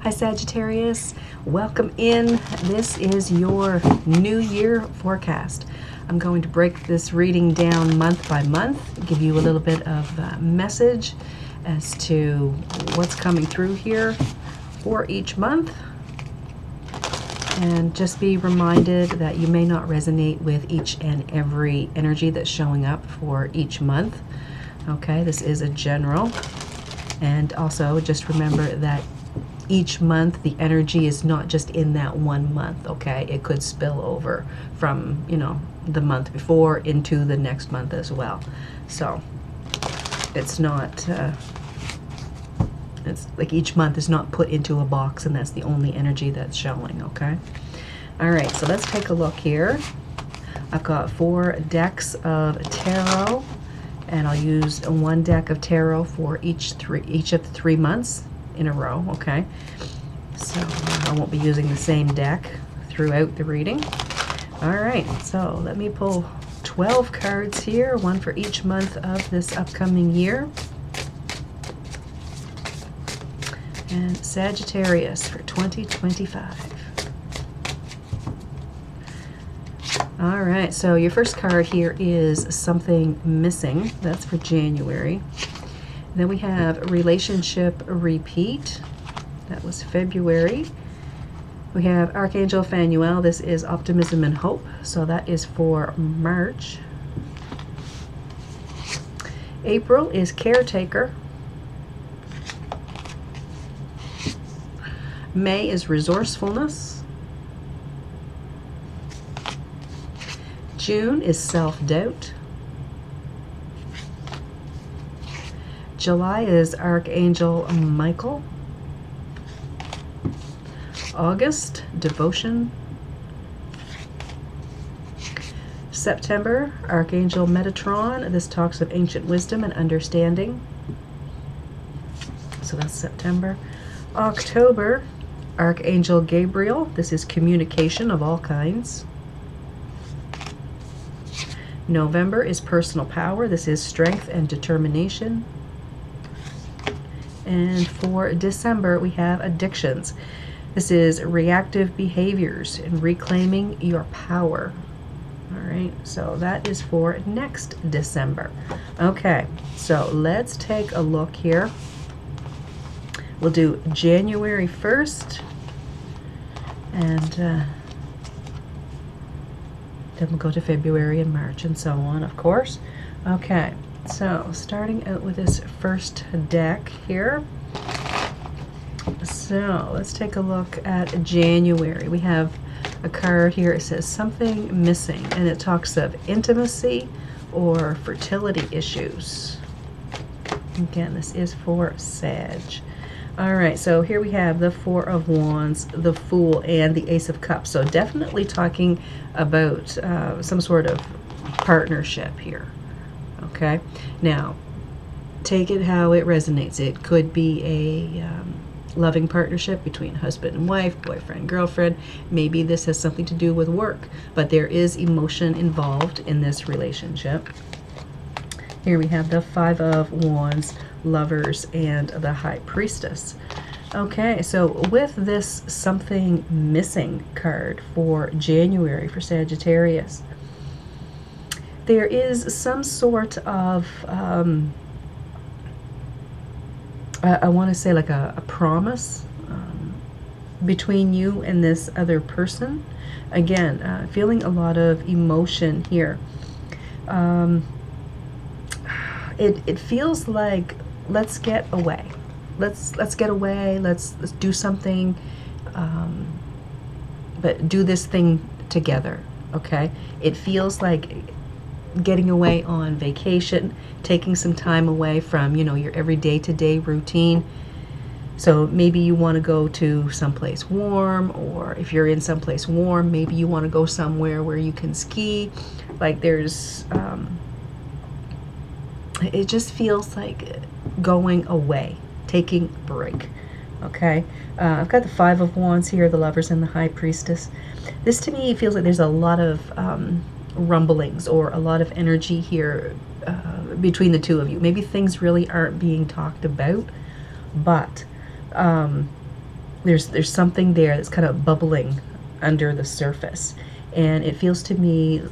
Hi Sagittarius, welcome in. This is your New Year forecast. I'm going to break this reading down month by month, give you a little bit of message as to what's coming through here for each month. And just be reminded that you may not resonate with each and every energy that's showing up for each month. Okay, this is a general. And also just remember that each month the energy is not just in that one month, okay? It could spill over from, the month before into the next month as well. So it's not, it's like each month is not put into a box and that's the only energy that's showing, okay? All right, so let's take a look here. I've got 4 decks of tarot, and I'll use one deck of tarot for each of the 3 months in a row, okay? So I won't be using the same deck throughout the reading. All right, so let me pull 12 cards here, one for each month of this upcoming year. And Sagittarius for 2025. All right, so your first card here is something missing. That's for January. Then we have relationship repeat. That was February. We have Archangel Phanuel. This is optimism and hope. So that is for March. April is caretaker. May is resourcefulness. June is self-doubt. July is Archangel Michael. August, devotion. September, Archangel Metatron. This talks of ancient wisdom and understanding. So that's September. October, Archangel Gabriel. This is communication of all kinds. November is personal power. This is strength and determination. And for December, we have addictions. This is reactive behaviors and reclaiming your power. All right, so that is for next December. Okay, so let's take a look here. We'll do January 1st, and then we'll go to February and March and so on, of course. Okay, so starting out with this first deck here. So let's take a look at January. We have a card here. It says something missing, and it talks of intimacy or fertility issues. Again, this is for Sag. All right, so here we have the 4 of Wands, the Fool, and the Ace of Cups. So definitely talking about some sort of partnership here. Okay, now take it how it resonates. It could be a loving partnership between husband and wife, boyfriend, girlfriend. Maybe this has something to do with work, but there is emotion involved in this relationship. Here we have the 5 of Wands, Lovers, and the High Priestess. Okay, so with this something missing card for January for Sagittarius, there is some sort of I want to say like a promise between you and this other person. Again, feeling a lot of emotion here. It feels like let's get away. Let's get away. Let's do something, but do this thing together. Okay. It feels like getting away on vacation, taking some time away from, your every day-to-day routine. So maybe you want to go to someplace warm, or if you're in someplace warm, maybe you want to go somewhere where you can ski. Like there's, it just feels like going away, taking a break. Okay, I've got the 5 of Wands here, the Lovers, and the High Priestess. This to me feels like there's a lot of rumblings or a lot of energy here between the two of you. Maybe things really aren't being talked about, but there's something there that's kind of bubbling under the surface. And it feels to me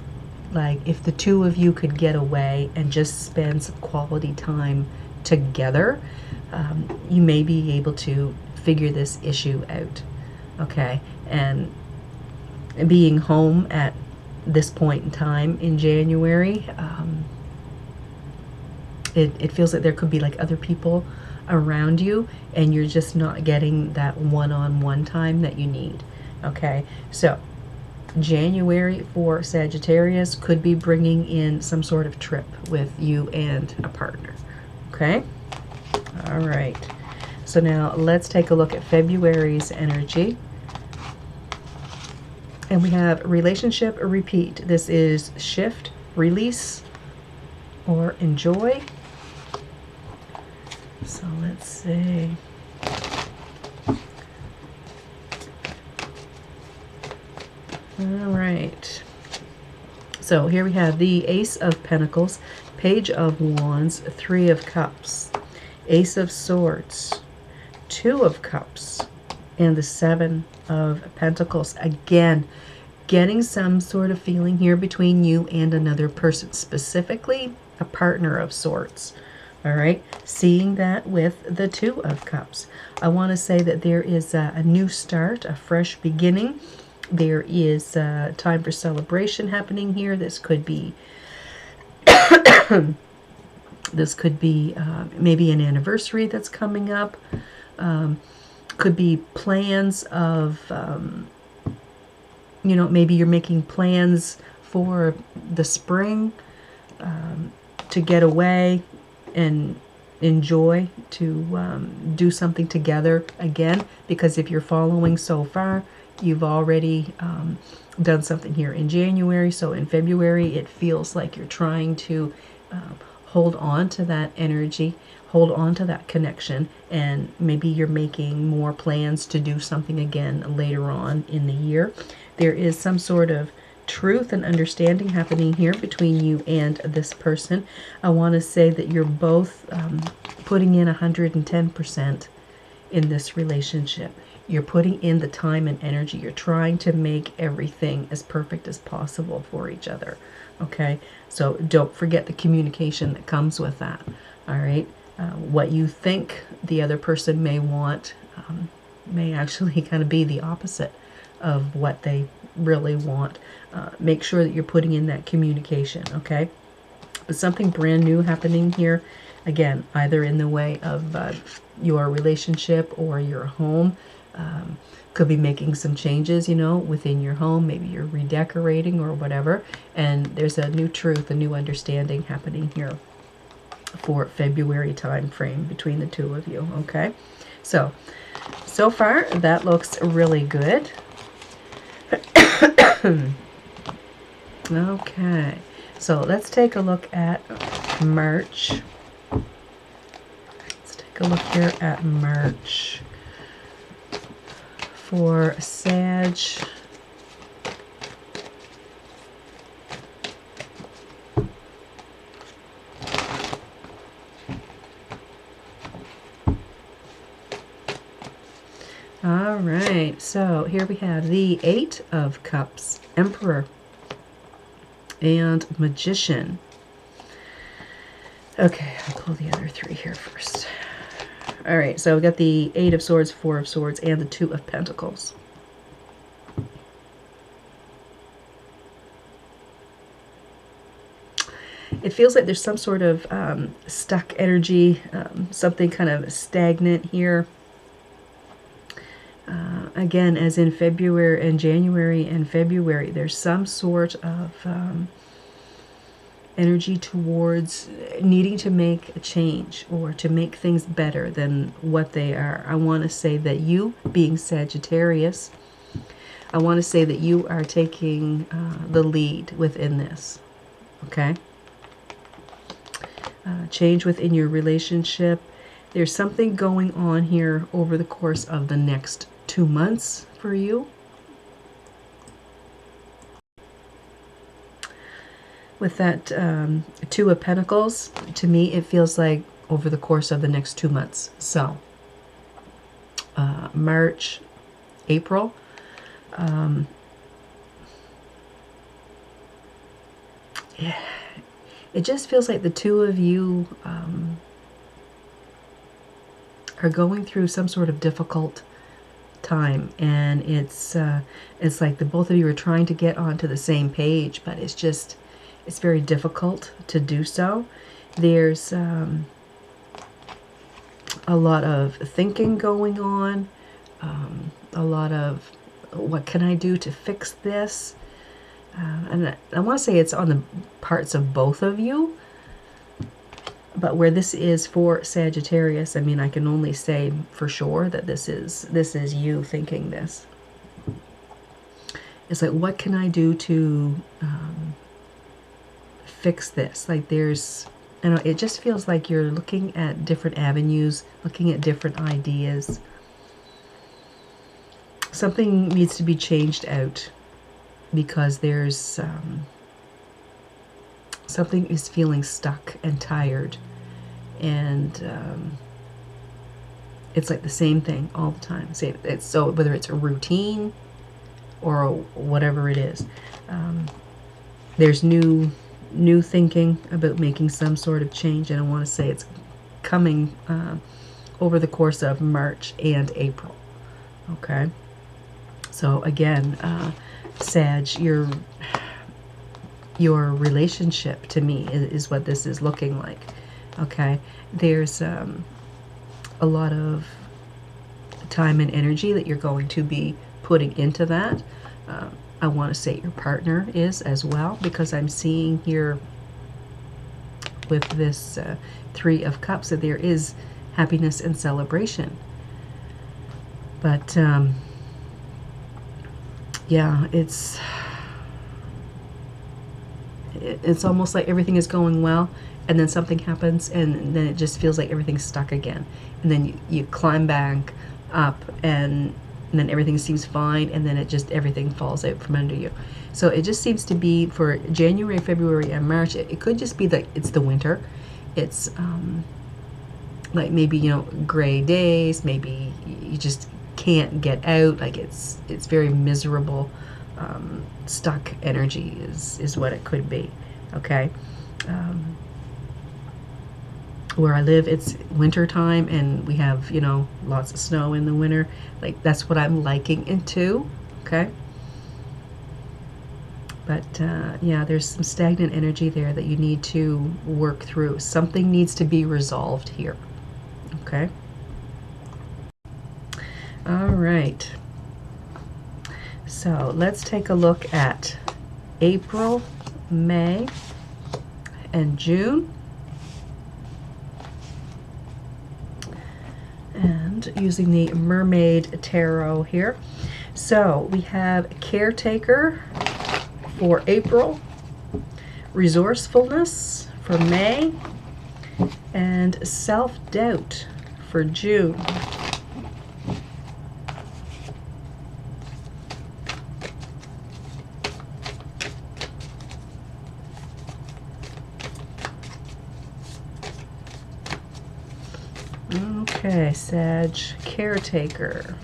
like if the two of you could get away and just spend some quality time together, you may be able to figure this issue out. Okay? And being home at this point in time in January, it feels like there could be like other people around you, and you're just not getting that one-on-one time that you need. Okay, so January for Sagittarius could be bringing in some sort of trip with you and a partner. Okay, all right, so now let's take a look at February's energy. And we have relationship repeat. This is shift, release, or enjoy. So let's see. All right. So here we have the Ace of Pentacles, Page of Wands, Three of Cups, Ace of Swords, Two of Cups, and the Seven of Pentacles. Again, getting some sort of feeling here between you and another person, specifically a partner of sorts. All right, seeing that with the Two of Cups. I want to say that there is a new start, a fresh beginning. There is time for celebration happening here. This could be maybe an anniversary that's coming up. Could be plans of maybe you're making plans for the spring, to get away and enjoy, to do something together again, because if you're following so far, you've already done something here in January. So in February, it feels like you're trying to hold on to that energy, hold on to that connection, and maybe you're making more plans to do something again later on in the year. There is some sort of truth and understanding happening here between you and this person. I want to say that you're both putting in 110% in this relationship. You're putting in the time and energy. You're trying to make everything as perfect as possible for each other. Okay, so don't forget the communication that comes with that. All right, what you think the other person may want may actually kind of be the opposite of what they really want. Make sure that you're putting in that communication, okay? But something brand new happening here, again, either in the way of your relationship or your home. Could be making some changes, within your home. Maybe you're redecorating or whatever. And there's a new truth, a new understanding happening here for February time frame between the two of you, okay? So far, that looks really good. Okay, so let's take a look at March. Let's take a look here at March for Sag. All right, so here we have the Eight of Cups, Emperor, and Magician. Okay, I'll pull the other three here first. All right, so we got the Eight of Swords, Four of Swords, and the Two of Pentacles. It feels like there's some sort of stuck energy, something kind of stagnant here. Again, as in February and January and February, there's some sort of energy towards needing to make a change or to make things better than what they are. I want to say that you, being Sagittarius, I want to say that you are taking the lead within this, okay? Change within your relationship. There's something going on here over the course of the next 2 months for you. With that Two of Pentacles, to me, it feels like over the course of the next 2 months. So March, April. Yeah, it just feels like the two of you are going through some sort of difficult time, and it's like the both of you are trying to get onto the same page, but it's very difficult to do so. There's a lot of thinking going on, a lot of what can I do to fix this, and I want to say it's on the parts of both of you. But where this is for Sagittarius, I mean, I can only say for sure that this is you thinking this. It's like, what can I do to fix this? Like there's, you know, it just feels like you're looking at different avenues, looking at different ideas. Something needs to be changed out because there's something is feeling stuck and tired, and it's like the same thing all the time. It's so whether it's a routine or whatever it is, there's new thinking about making some sort of change, and I want to say it's coming over the course of March and April. Okay, so again, Sag, your relationship to me is what this is looking like. Okay, there's a lot of time and energy that you're going to be putting into that. I want to say your partner is as well, because I'm seeing here with this Three of Cups that there is happiness and celebration. But yeah, it's almost like everything is going well, and then something happens, and then it just feels like everything's stuck again. And then you climb back up, and then everything seems fine, and then it just, everything falls out from under you. So it just seems to be for January, February, and March, it could just be that it's the winter. It's like maybe, you know, gray days, maybe you just can't get out, like it's very miserable. Stuck energy is what it could be. Okay, where I live, it's winter time, and we have, you know, lots of snow in the winter. Like that's what I'm liking into. Okay, but yeah, there's some stagnant energy there that you need to work through. Something needs to be resolved here. Okay, all right. So let's take a look at April, May, and June. And using the Mermaid Tarot here. So we have Caretaker for April, Resourcefulness for May, and Self-Doubt for June. Okay, Sag, Caretaker.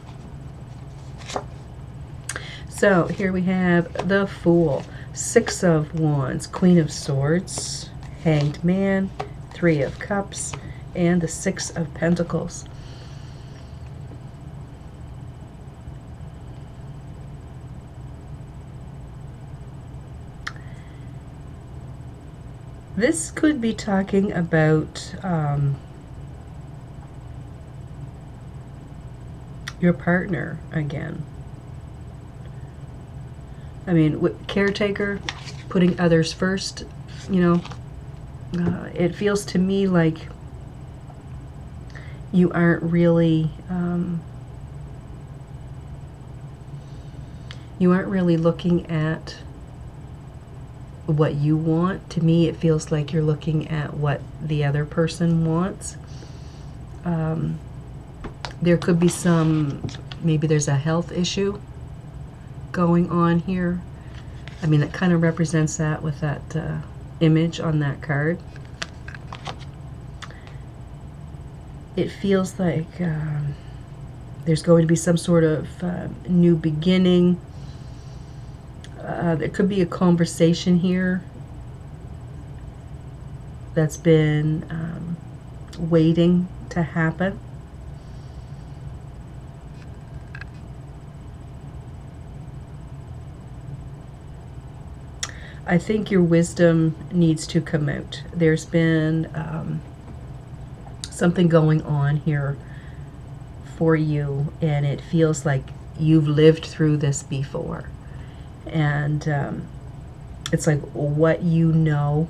So here we have the Fool, Six of Wands, Queen of Swords, Hanged Man, Three of Cups, and the Six of Pentacles. This could be talking about your partner again. I mean, with Caretaker, putting others first, you know, it feels to me like you aren't really looking at what you want. To me, it feels like you're looking at what the other person wants. There could be maybe there's a health issue going on here. I mean, it kind of represents that with that image on that card. It feels like There's going to be some sort of new beginning. There could be a conversation here that's been waiting to happen. I think your wisdom needs to come out. There's been something going on here for you, and it feels like you've lived through this before. And it's like what you know,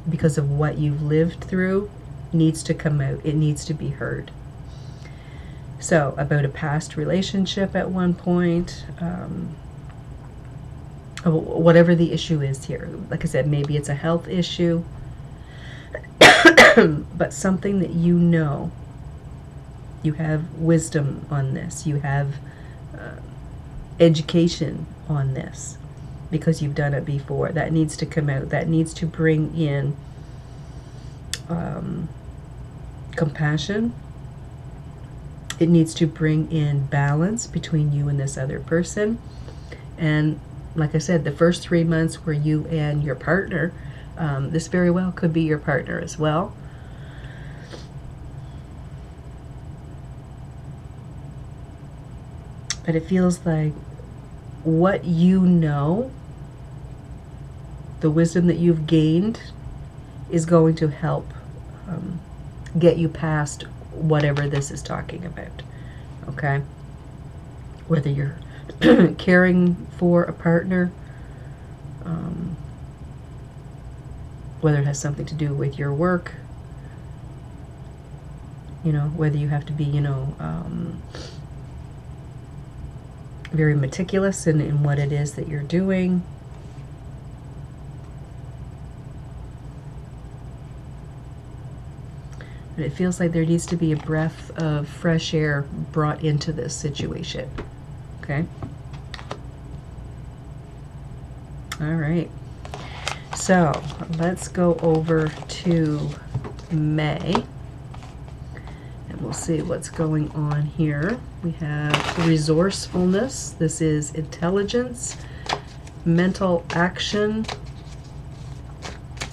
because of what you've lived through, needs to come out. It needs to be heard. So, about a past relationship at one point, whatever the issue is here. Like I said, maybe it's a health issue, but something that you know. You have wisdom on this. You have education on this because you've done it before. That needs to come out. That needs to bring in compassion. It needs to bring in balance between you and this other person. And like I said, the first 3 months were you and your partner. This very well could be your partner as well. But it feels like what you know, the wisdom that you've gained, is going to help get you past whatever this is talking about. Okay? Whether you're caring for a partner, whether it has something to do with your work, whether you have to be, very meticulous in what it is that you're doing. But it feels like there needs to be a breath of fresh air brought into this situation. Okay? All right. So let's go over to May. We'll see what's going on here. We have resourcefulness. This is intelligence, mental action,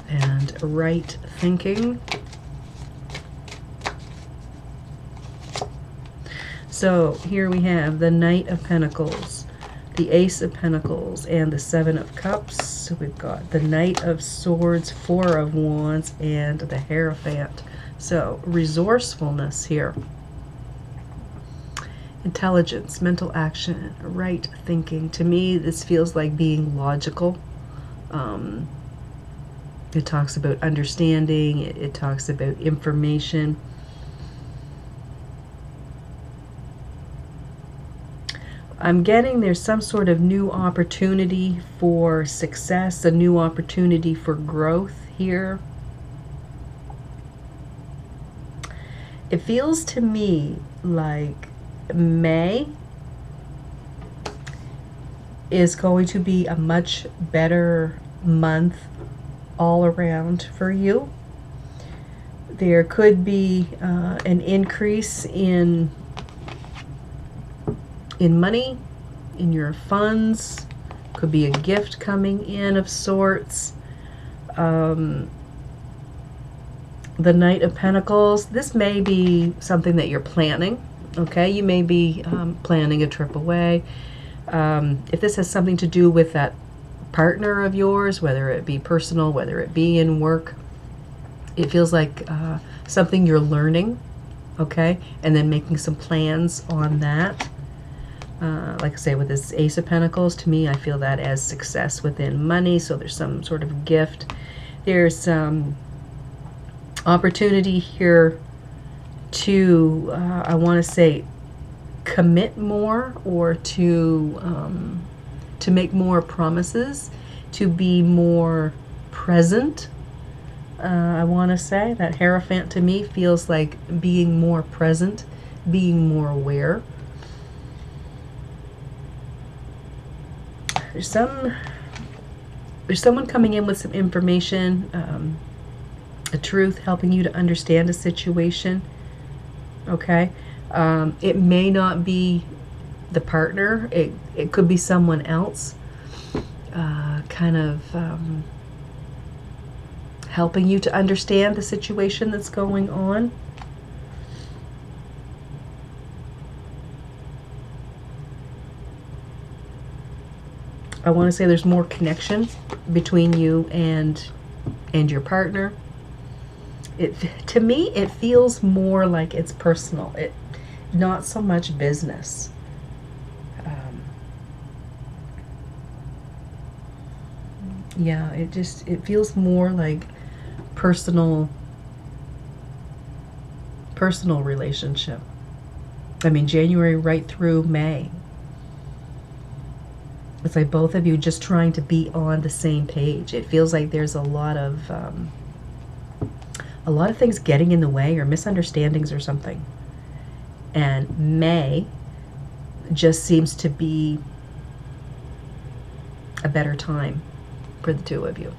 and right thinking. So here we have the Knight of Pentacles, the Ace of Pentacles, and the Seven of Cups. So we've got the Knight of Swords, Four of Wands, and the Hierophant. So, resourcefulness here. Intelligence, mental action, right thinking. To me, this feels like being logical. It talks about understanding. It talks about information. I'm getting there's some sort of new opportunity for success, a new opportunity for growth here. It feels to me like May is going to be a much better month all around for you. There could be an increase in money, in your funds. Could be a gift coming in of sorts. The Knight of Pentacles, this may be something that you're planning, okay? You may be planning a trip away. If this has something to do with that partner of yours, whether it be personal, whether it be in work, it feels like something you're learning, okay? And then making some plans on that. Like I say, with this Ace of Pentacles, to me, I feel that as success within money, so there's some sort of gift. There's opportunity here to, I want to say, commit more, or to make more promises, to be more present. I want to say that Hierophant to me feels like being more present, being more aware. There's someone coming in with some information, a truth, helping you to understand a situation. Okay, It may not be the partner. It could be someone else, kind of helping you to understand the situation that's going on. I want to say there's more connection between you and your partner. To me, it feels more like it's personal. Not so much business. Yeah, it feels more like personal relationship. I mean, January right through May. It's like both of you just trying to be on the same page. It feels like there's a lot of things getting in the way, or misunderstandings or something. And May just seems to be a better time for the two of you.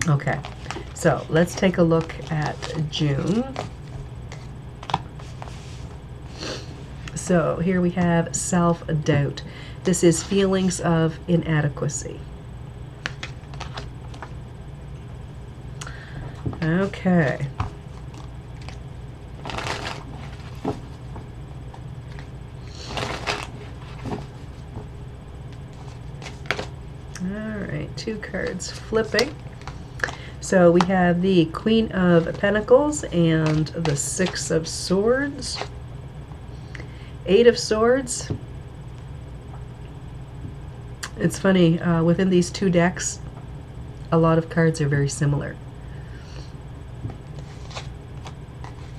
Okay, so let's take a look at June. So here we have self-doubt. This is feelings of inadequacy. Okay. All right, 2 cards flipping. So we have the Queen of Pentacles and the 6 of Swords. 8 of Swords. It's funny, within these 2 decks, a lot of cards are very similar.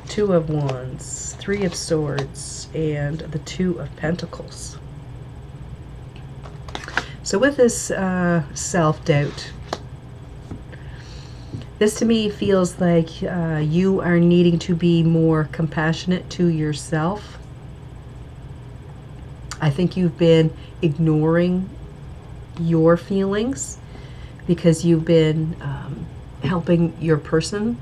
2 of Wands, 3 of Swords, and the 2 of Pentacles. So with this self-doubt, this to me feels like you are needing to be more compassionate to yourself. I think you've been ignoring your feelings because you've been helping your person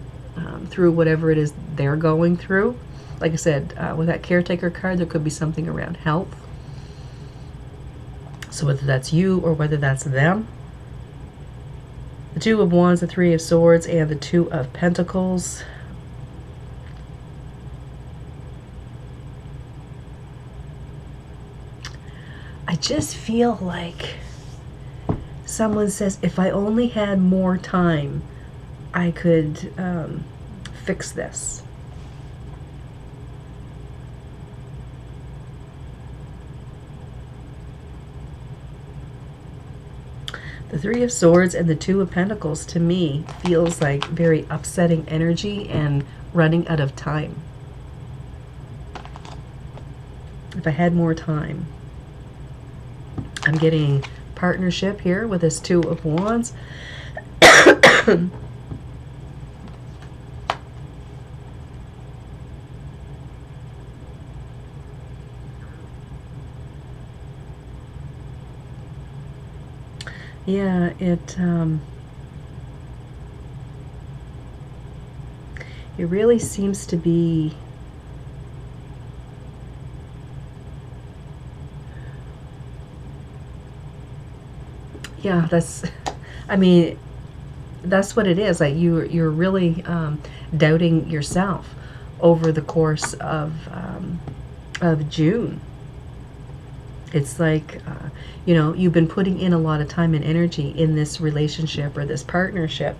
through whatever it is they're going through. Like I said, with that caretaker card, there could be something around health. So whether that's you or whether that's them. The 2 of Wands, the 3 of Swords, and the 2 of Pentacles. I just feel like someone says, if I only had more time, I could fix this. The 3 of Swords and the 2 of Pentacles, to me, feels like very upsetting energy and running out of time. If I had more time. I'm getting partnership here with this 2 of Wands. Yeah, it really seems to be I mean, that's what it is. Like you're really doubting yourself over the course of June. It's like, you know, you've been putting in a lot of time and energy in this relationship or this partnership,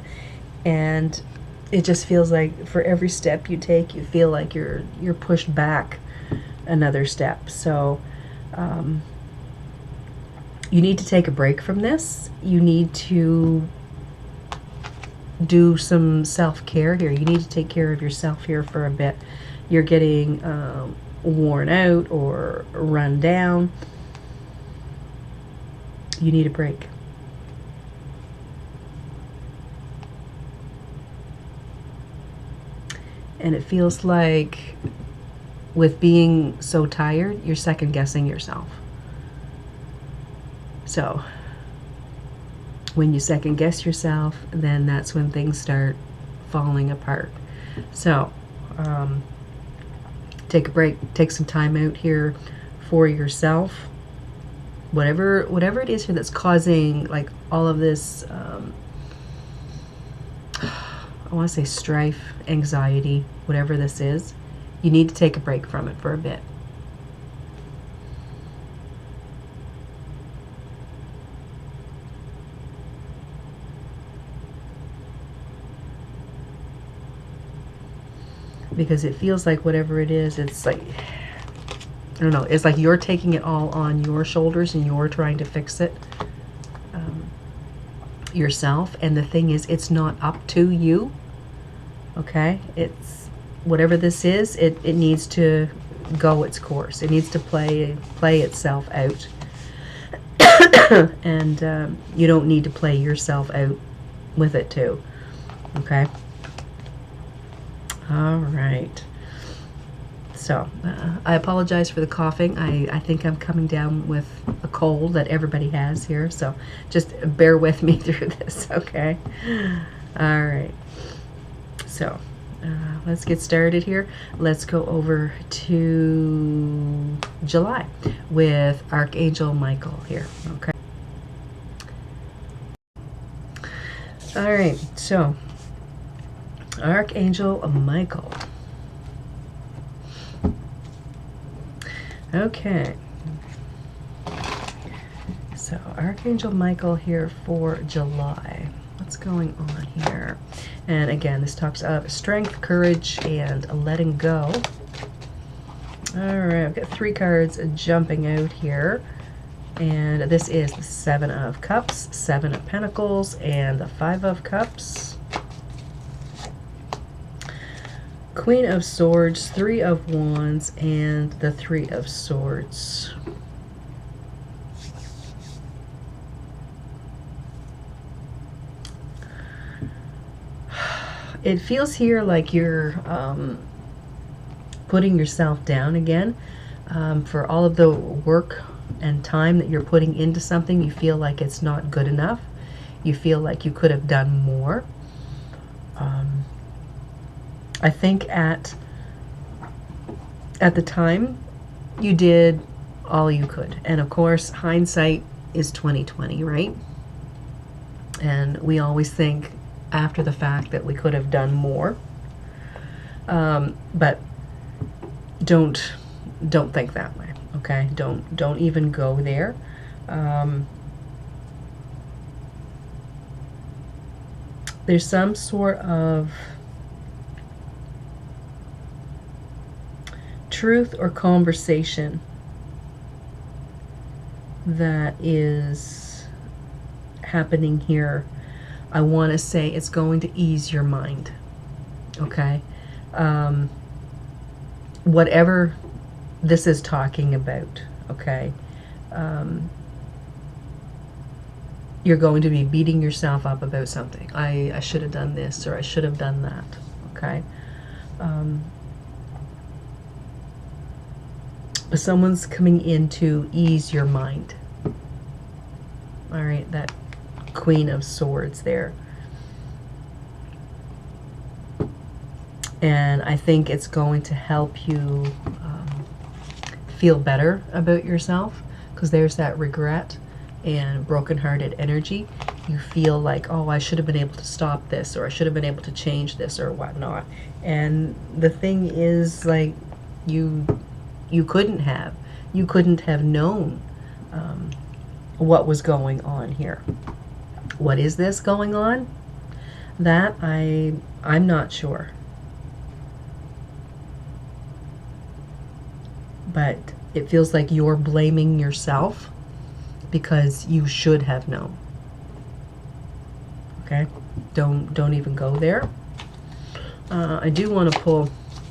and it just feels like for every step you take, you feel like you're pushed back another step. So you need to take a break from this. You need to do some self-care here. You need to take care of yourself here for a bit. You're getting worn out or run down. You need a break. And it feels like with being so tired, you're second guessing yourself. So when you second guess yourself, then that's when things start falling apart. So, take a break, take some time out here for yourself. Whatever it is here that's causing like all of this, I want to say strife, anxiety, whatever this is, you need to take a break from it for a bit. Because it feels like whatever it is, it's like, I don't know, it's like you're taking it all on your shoulders and you're trying to fix it yourself. And the thing is, it's not up to you. Okay? It's whatever this is, it needs to go its course. It needs to play itself out. And you don't need to play yourself out with it too. Okay? All right. So, I apologize for the coughing. I think I'm coming down with a cold that everybody has here. So, just bear with me through this, okay? All right. So, let's get started here. Let's go over to July with Archangel Michael here, okay? All right. So, Archangel Michael. Okay. So, Archangel Michael here for July. What's going on here? And again, this talks of strength, courage, and letting go. All right, I've got 3 cards jumping out here. And this is the 7 of Cups, 7 of Pentacles, and the 5 of Cups. Queen of Swords, 3 of Wands, and the 3 of Swords. It feels here like you're putting yourself down again for all of the work and time that you're putting into something. You feel like it's not good enough. You feel like you could have done more. I think at the time you did all you could, and of course hindsight is 20/20, right? And we always think after the fact that we could have done more, but don't think that way, okay? Don't even go there. There's some sort of truth or conversation that is happening here. I want to say it's going to ease your mind, okay? Whatever this is talking about, okay? You're going to be beating yourself up about something. I should have done this, or I should have done that, okay? Someone's coming in to ease your mind. All right, that Queen of Swords there. And I think it's going to help you feel better about yourself, because there's that regret and brokenhearted energy. You feel like, oh, I should have been able to stop this, or I should have been able to change this, or whatnot. And the thing is, like, you couldn't have. You couldn't have known what was going on here. What is this going on? That I'm not sure. But it feels like you're blaming yourself because you should have known. Okay? Don't even go there. I do want to pull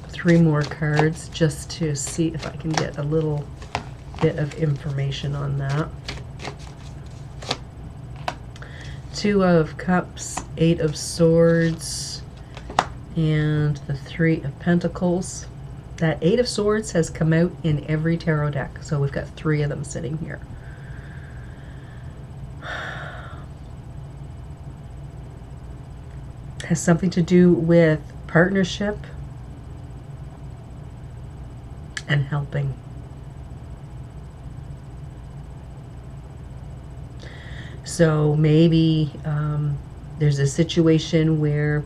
3 more cards just to see if I can get a little bit of information on that. 2 of Cups, 8 of Swords, and the 3 of Pentacles. That 8 of Swords has come out in every tarot deck, so we've got 3 of them sitting here. Has something to do with partnership, and helping. So maybe there's a situation where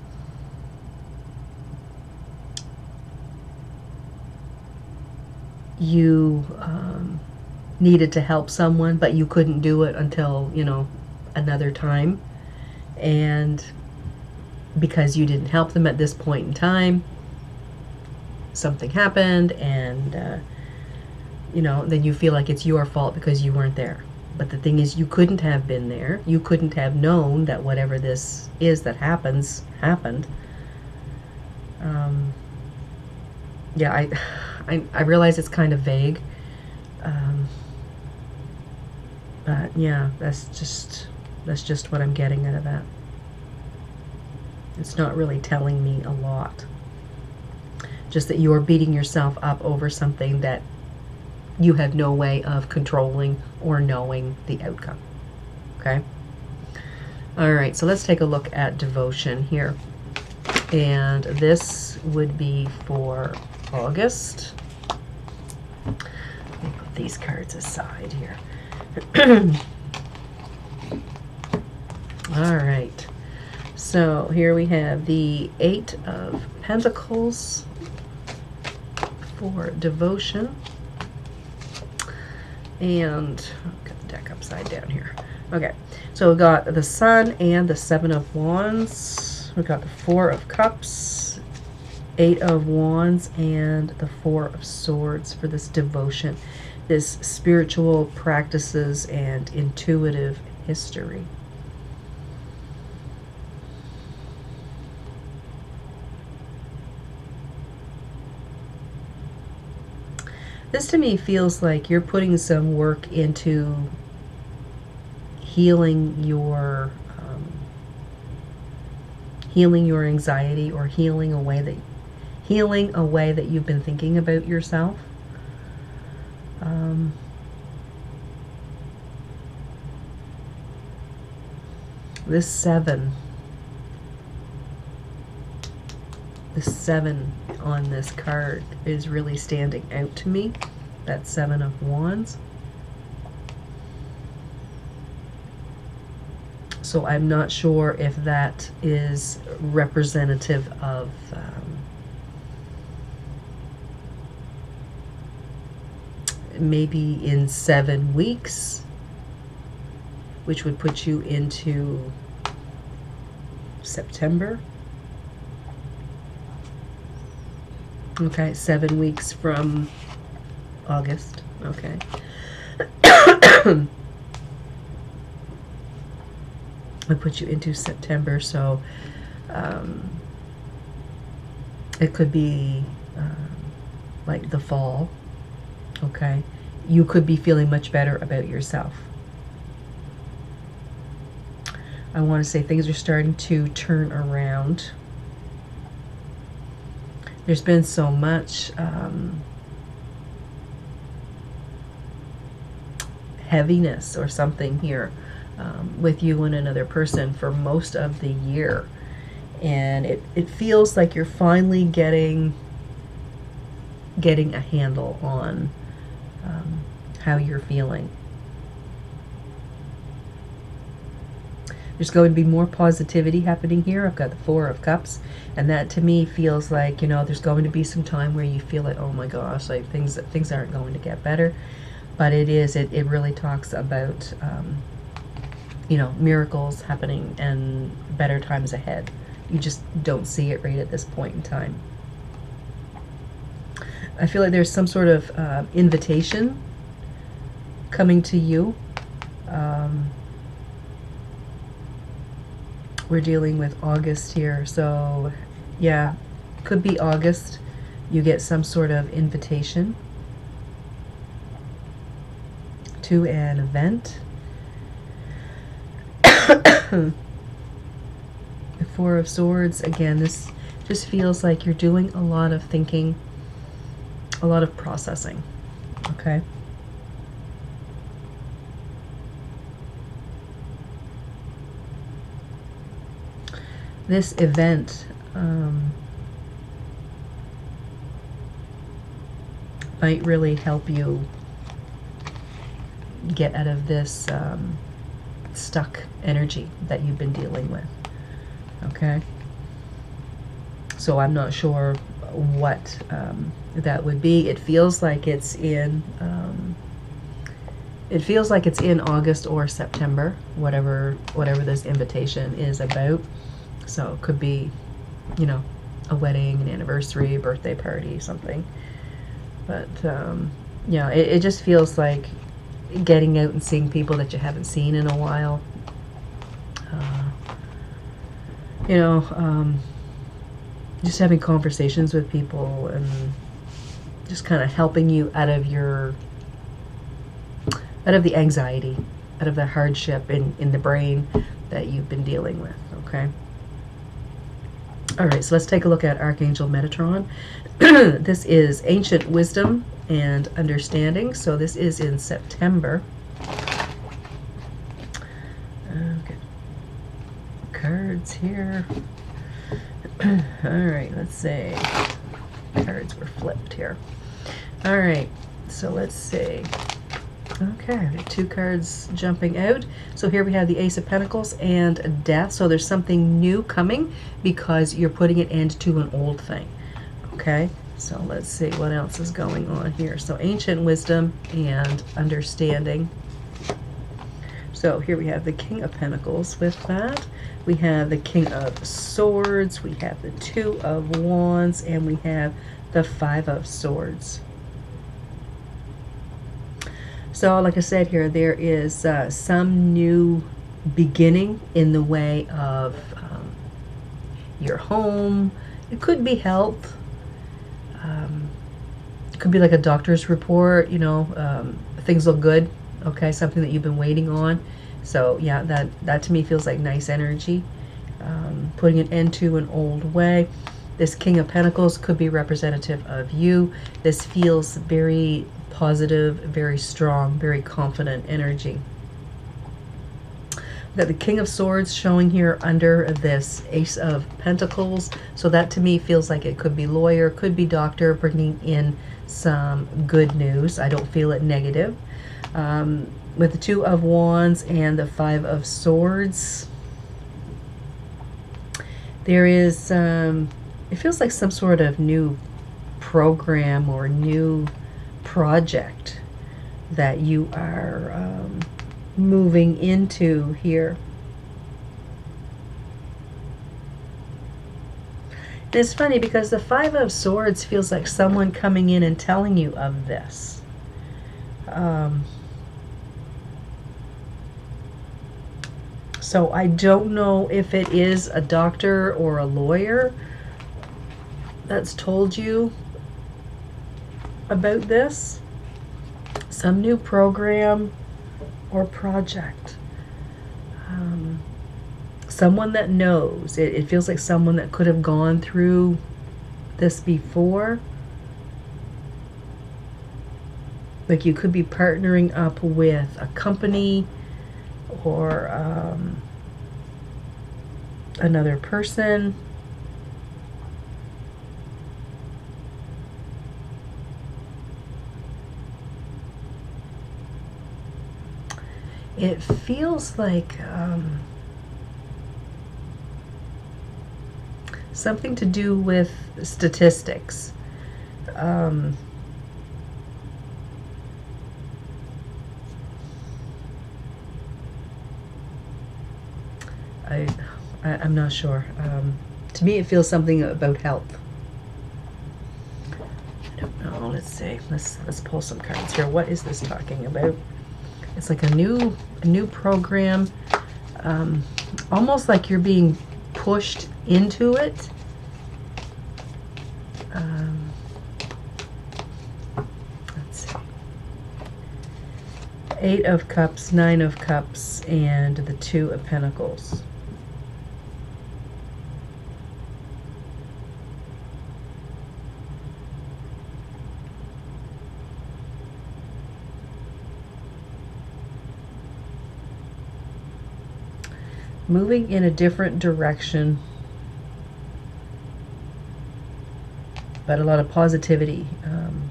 you needed to help someone, but you couldn't do it until, another time. And because you didn't help them at this point in time, something happened, and, then you feel like it's your fault because you weren't there. But the thing is, you couldn't have been there. You couldn't have known that whatever this is that happened. Yeah, I realize it's kind of vague. But yeah, that's just what I'm getting out of that. It's not really telling me a lot. Just that you're beating yourself up over something that you have no way of controlling or knowing the outcome. Okay? All right, so let's take a look at devotion here. And this would be for August. Let me put these cards aside here. All right. So here we have the 8 of Pentacles for devotion. And I'll get the deck upside down here. Okay, so we got the Sun and the 7 of Wands. We got the 4 of Cups, 8 of Wands, and the 4 of Swords for this devotion, this spiritual practices and intuitive history. This to me feels like you're putting some work into healing your anxiety, or healing a way that you've been thinking about yourself. This 7 on this card is really standing out to me. That 7 of Wands. So I'm not sure if that is representative of maybe in 7 weeks, which would put you into September. Okay, 7 weeks from August. Okay. I put you into September, so it could be like the fall. Okay, you could be feeling much better about yourself. I want to say things are starting to turn around. There's been so much heaviness or something here with you and another person for most of the year. And it feels like you're finally getting a handle on how you're feeling. There's going to be more positivity happening here. I've got the 4 of Cups, and that to me feels like, there's going to be some time where you feel like, oh my gosh, like things aren't going to get better. But it really talks about miracles happening and better times ahead. You just don't see it right at this point in time. I feel like there's some sort of invitation coming to you. We're dealing with August here, so yeah, could be August. You get some sort of invitation to an event. The 4 of Swords, again, this just feels like you're doing a lot of thinking, a lot of processing, okay? This event might really help you get out of this stuck energy that you've been dealing with. Okay? So I'm not sure what that would be. It feels like it's in August or September, whatever this invitation is about. So it could be, you know, a wedding, an anniversary, birthday party, something. But yeah, it just feels like getting out and seeing people that you haven't seen in a while. You know, just having conversations with people and just kind of helping you out of the anxiety, out of the hardship in the brain that you've been dealing with, okay? All right, so let's take a look at Archangel Metatron. This is Ancient Wisdom and Understanding, so this is in September. Okay. Cards here. All right, let's see. Cards were flipped here. All right, so let's see. Okay, we have 2 cards jumping out. So here we have the Ace of Pentacles and Death. So there's something new coming because you're putting an end to an old thing. Okay, so let's see what else is going on here. So Ancient Wisdom and Understanding. So here we have the King of Pentacles with that. We have the King of Swords. We have the 2 of Wands. And we have the 5 of Swords. So like I said here, there is some new beginning in the way of your home. It could be health. It could be like a doctor's report, you know, things look good. Okay, something that you've been waiting on. So yeah, that to me feels like nice energy. Putting an end to an old way. This King of Pentacles could be representative of you. This feels very positive, very strong, very confident energy. We've got the King of Swords showing here under this Ace of Pentacles. So that to me feels like it could be lawyer, could be doctor, bringing in some good news. I don't feel it negative. With the 2 of Wands and the 5 of Swords, there is, it feels like some sort of new program or new project that you are moving into here. And it's funny because the 5 of Swords feels like someone coming in and telling you of this. So I don't know if it is a doctor or a lawyer that's told you about this. Some new program or project. Someone that knows. It feels like someone that could have gone through this before. Like you could be partnering up with a company or another person. It feels like something to do with statistics. I'm not sure. To me, it feels something about health. I don't know. Let's see. Let's pull some cards here. What is this talking about? It's like a new program, almost like you're being pushed into it. Let's see. 8 of Cups, 9 of Cups, and the 2 of Pentacles. Moving in a different direction. but a lot of positivity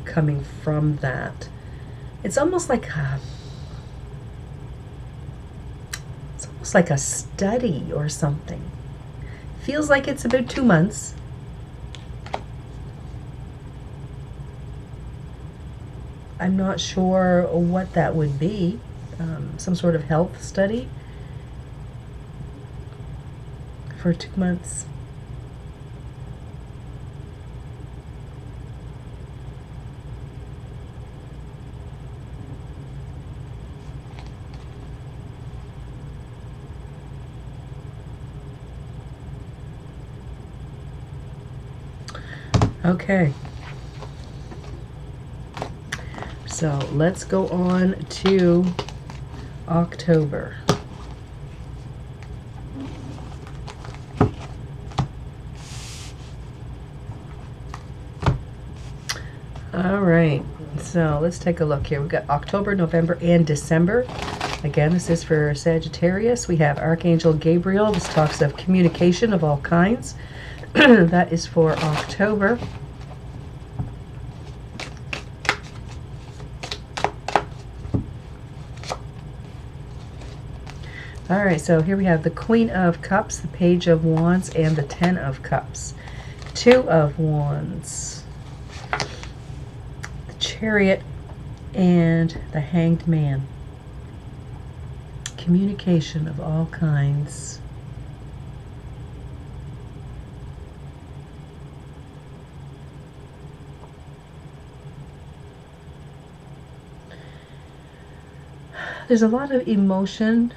coming from that. It's almost like a study or something. Feels like it's about 2 months. I'm not sure what that would be. Some sort of health study for 2 months. Okay. So let's go on to October. All right, so let's take a look here. We've got October, November, and December. Again, this is for Sagittarius. We have Archangel Gabriel. This talks of communication of all kinds. That is for October. All right, so here we have the Queen of Cups, the Page of Wands, and the Ten of Cups. Two of Wands, the Chariot, and the Hanged Man. Communication of all kinds. There's a lot of emotion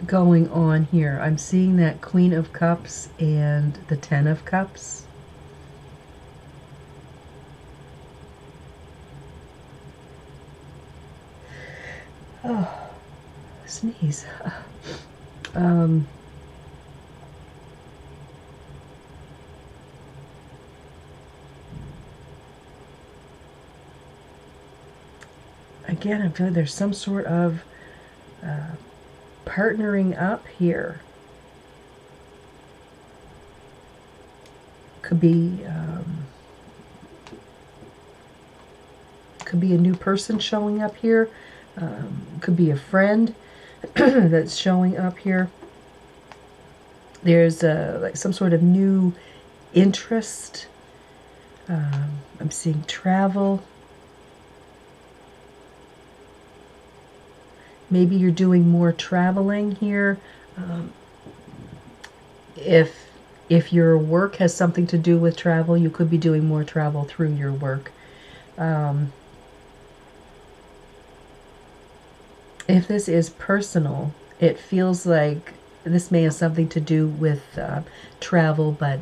going on here. I'm seeing that Queen of Cups and the Ten of Cups. Oh, sneeze. Again, I'm feeling there's some sort of partnering up here. Could be a new person showing up here. Could be a friend that's showing up here. There's like some sort of new interest. I'm seeing travel. Maybe you're doing more traveling here. If your work has something to do with travel, you could be doing more travel through your work. If this is personal, it feels like this may have something to do with travel, but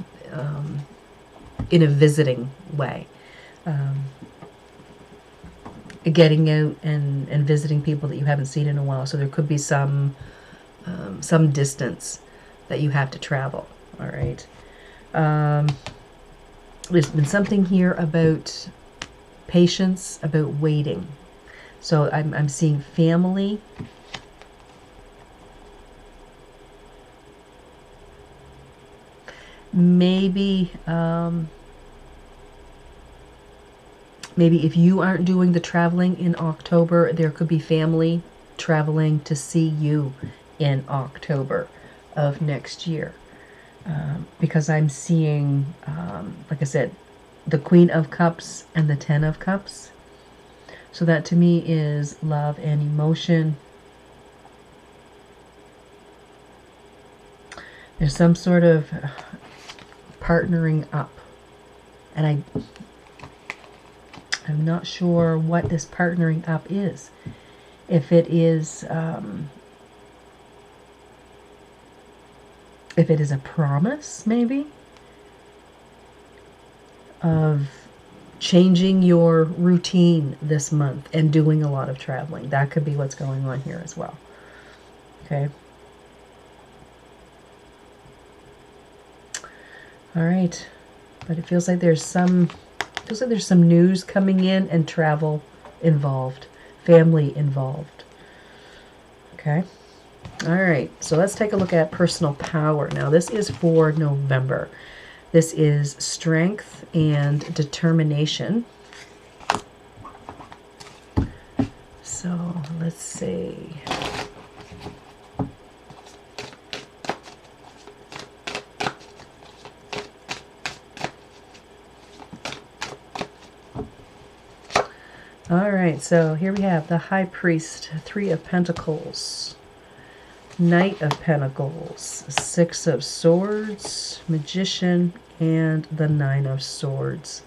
in a visiting way. Getting out and visiting people that you haven't seen in a while. So there could be some distance that you have to travel. All right. There's been something here about patience, about waiting. So I'm seeing family. Maybe if you aren't doing the traveling in October, there could be family traveling to see you in October of next year. Because I'm seeing, like I said, the Queen of Cups and the Ten of Cups. So that to me is love and emotion. There's some sort of partnering up. And I'm not sure what this partnering up is. If it is a promise, maybe, of changing your routine this month and doing a lot of traveling. That could be what's going on here as well. Okay. All right. But it feels like there's some news coming in and travel involved, family involved. Okay. All right. So let's take a look at personal power. Now this is for November. This is strength and determination. So let's see. All right, so here we have the High Priest, Three of Pentacles, Knight of Pentacles, Six of Swords, Magician, and the Nine of Swords.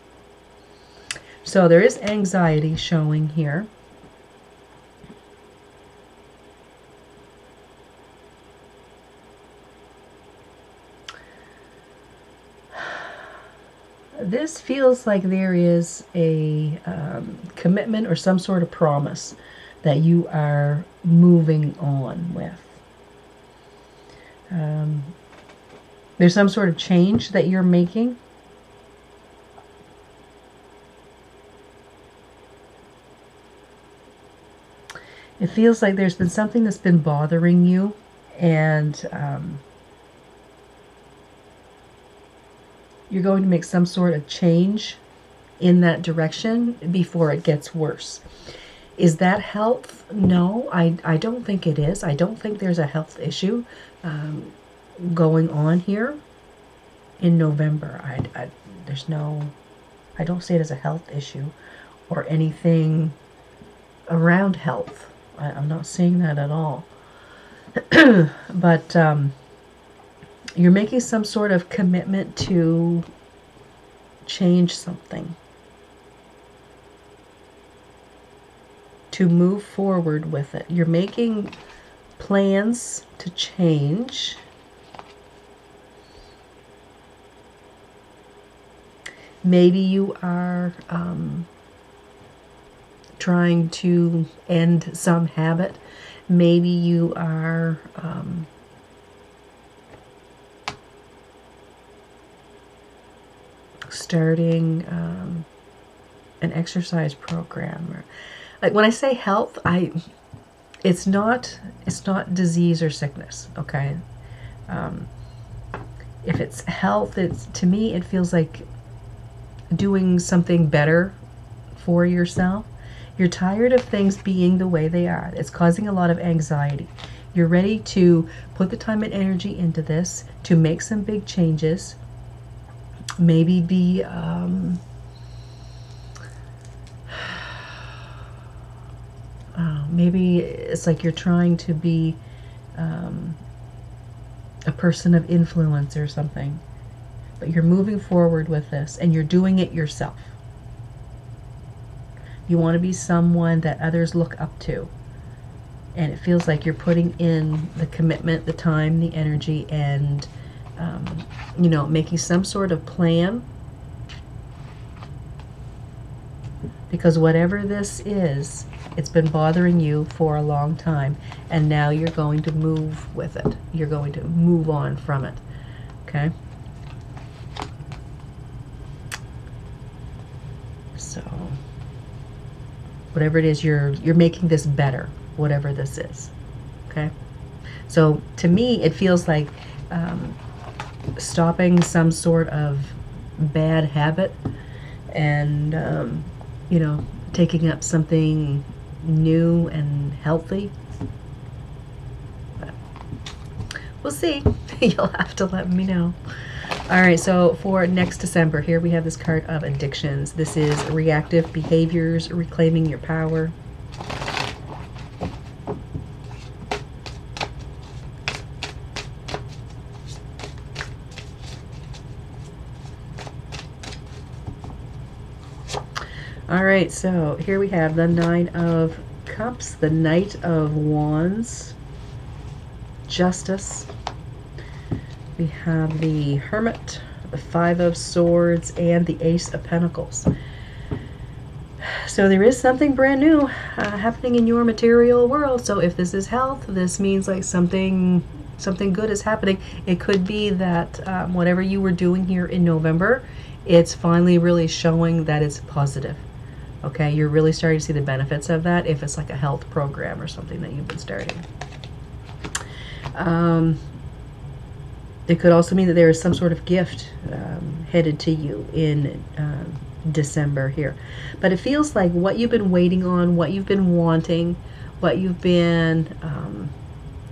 So there is anxiety showing here. This feels like there is a commitment or some sort of promise that you are moving on with. There's some sort of change that you're making. It feels like there's been something that's been bothering you, and you're going to make some sort of change in that direction before it gets worse. Is that health? No, I don't think it is. I don't think there's a health issue going on here in November. I don't see it as a health issue or anything around health. I'm not seeing that at all. But you're making some sort of commitment to change something, to move forward with it. You're making plans to change. Maybe you are trying to end some habit. Maybe you are starting an exercise program. Or, like when I say health, it's not disease or sickness. Okay, if it's health, to me it feels like doing something better for yourself. You're tired of things being the way they are. It's causing a lot of anxiety. You're ready to put the time and energy into this, to make some big changes. Maybe be maybe it's like you're trying to be a person of influence or something, but you're moving forward with this and you're doing it yourself. You want to be someone that others look up to, and it feels like you're putting in the commitment, the time, the energy, and making some sort of plan, because whatever this is, it's been bothering you for a long time, and now you're going to move with it. You're going to move on from it. Okay? So whatever it is, you're making this better, whatever this is. Okay? So to me, it feels like stopping some sort of bad habit and taking up something new and healthy. But we'll see. You'll have to let me know. All right, so for next December, here we have this card of addictions. This is reactive behaviors, reclaiming your power. All right, so here we have the Nine of Cups, the Knight of Wands, Justice. We have the Hermit, the Five of Swords, and the Ace of Pentacles. So there is something brand new happening in your material world. So if this is health, this means like something good is happening. It could be that whatever you were doing here in November, it's finally really showing that it's positive. Okay, you're really starting to see the benefits of that if it's like a health program or something that you've been starting. It could also mean that there is some sort of gift headed to you in December here. But it feels like what you've been waiting on, what you've been wanting, what you've been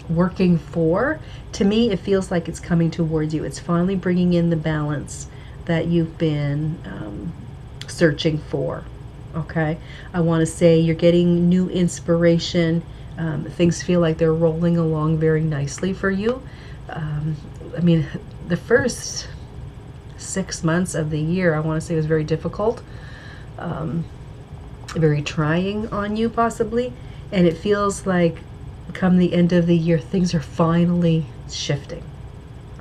working for, to me it feels like it's coming towards you. It's finally bringing in the balance that you've been searching for. Okay, I want to say you're getting new inspiration. Things feel like they're rolling along very nicely for you. I mean, the first 6 months of the year, I want to say, was very difficult, very trying on you possibly, and it feels like come the end of the year, things are finally shifting.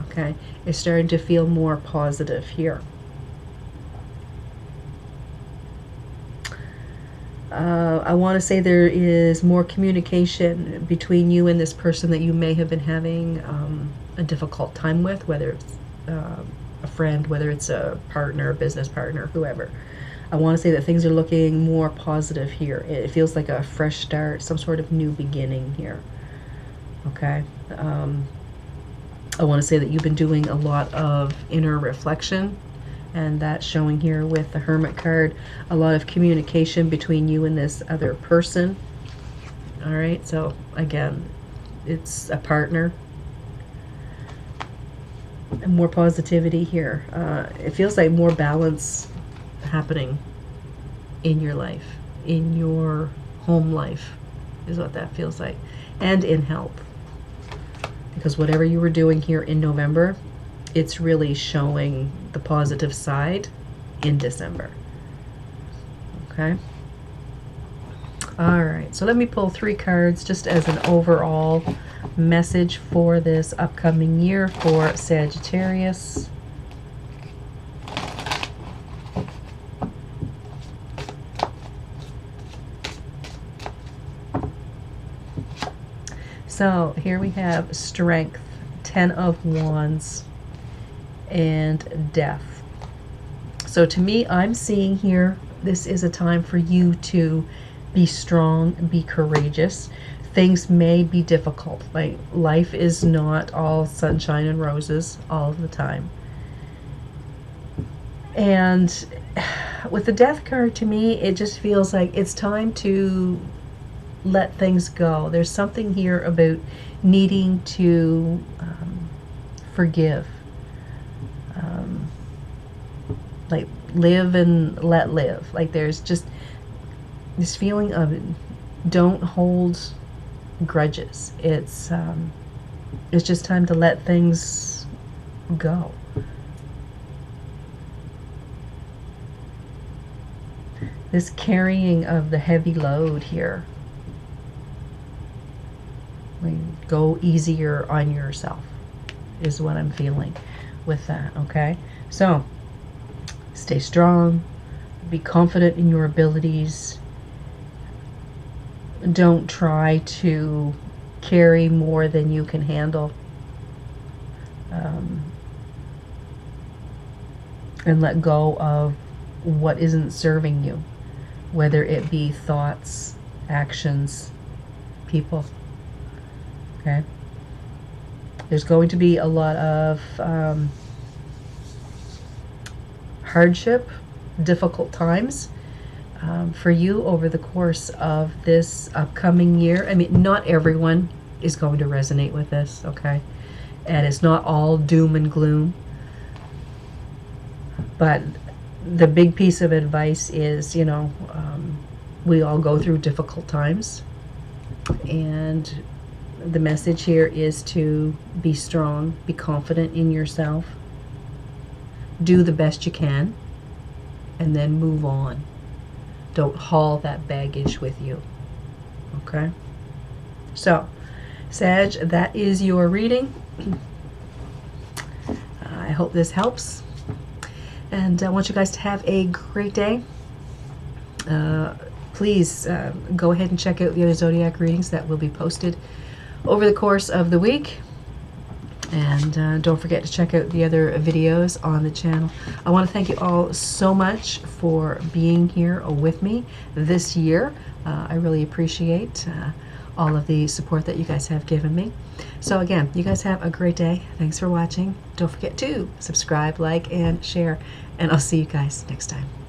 Okay, it's starting to feel more positive here. I want to say there is more communication between you and this person that you may have been having a difficult time with, whether it's a friend, whether it's a partner, a business partner, whoever. I want to say that things are looking more positive here. It feels like a fresh start, some sort of new beginning here. Okay. I want to say that you've been doing a lot of inner reflection, and that's showing here with the Hermit card. A lot of communication between you and this other person. All right, so again, it's a partner. And more positivity here. It feels like more balance happening in your life, in your home life, is what that feels like, and in health. Because whatever you were doing here in November, it's really showing the positive side in December. Okay. All right, so let me pull 3 cards just as an overall message for this upcoming year for Sagittarius. So here we have Strength, 10 of Wands, and Death. So to me, I'm seeing here, this is a time for you to be strong, be courageous. Things may be difficult. Like, life is not all sunshine and roses all of the time. And with the Death card, to me, it just feels like it's time to let things go. There's something here about needing to forgive. Like, live and let live. Like, there's just this feeling of don't hold grudges. It's just time to let things go. This carrying of the heavy load here. Like, go easier on yourself is what I'm feeling with that. Okay, so stay strong, be confident in your abilities. Don't try to carry more than you can handle. And let go of what isn't serving you, whether it be thoughts, actions, people. Okay? There's going to be a lot of hardship, difficult times for you over the course of this upcoming year. I mean, not everyone is going to resonate with this, okay? And it's not all doom and gloom. But the big piece of advice is, you know, we all go through difficult times. And the message here is to be strong, be confident in yourself, do the best you can, and then move on. Don't haul that baggage with you. Okay? So, Sag, that is your reading. I hope this helps. And I want you guys to have a great day. Please go ahead and check out the other zodiac readings that will be posted over the course of the week. And don't forget to check out the other videos on the channel. I want to thank you all so much for being here with me this year. I really appreciate all of the support that you guys have given me. So again, you guys have a great day. Thanks for watching. Don't forget to subscribe, like, and share, and I'll see you guys next time.